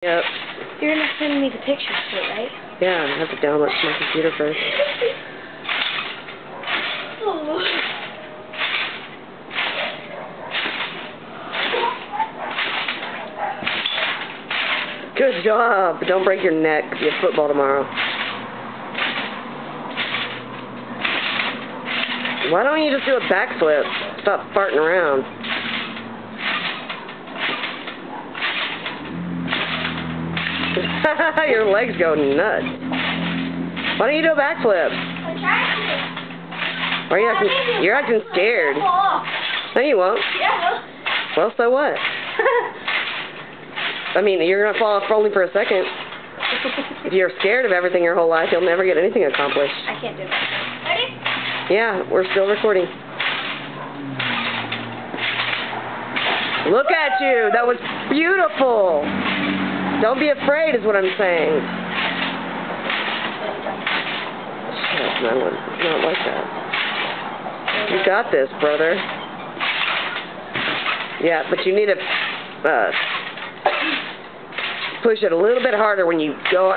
Yep. You're gonna send me the pictures too, right? Yeah, I have to download it to my computer first. Oh. Good job. But don't break your neck. You have football tomorrow. Why don't you just do a backflip? Stop farting around. Your legs go nuts. Why don't you do a backflip? I'm trying to. Why are you acting? You're acting scared. No, you won't. Yeah. Well, so what? I mean, you're gonna fall off only for a second. If you're scared of everything your whole life, you'll never get anything accomplished. I can't do that. Ready? Yeah, we're still recording. Look at you. That was beautiful. Don't be afraid is what I'm saying. Shit, no, it's not like that. You got this, brother. Yeah, but you need to push it a little bit harder when you go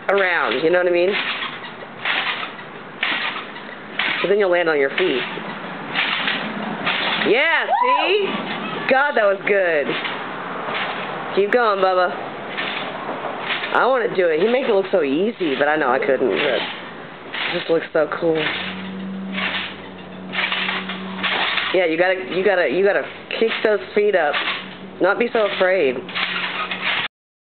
around, you know what I mean? So then you'll land on your feet. Yeah, see? God, that was good. Keep going, Bubba. I want to do it. He makes it look so easy, but I know I couldn't. But it just looks so cool. Yeah, you gotta kick those feet up. Not be so afraid.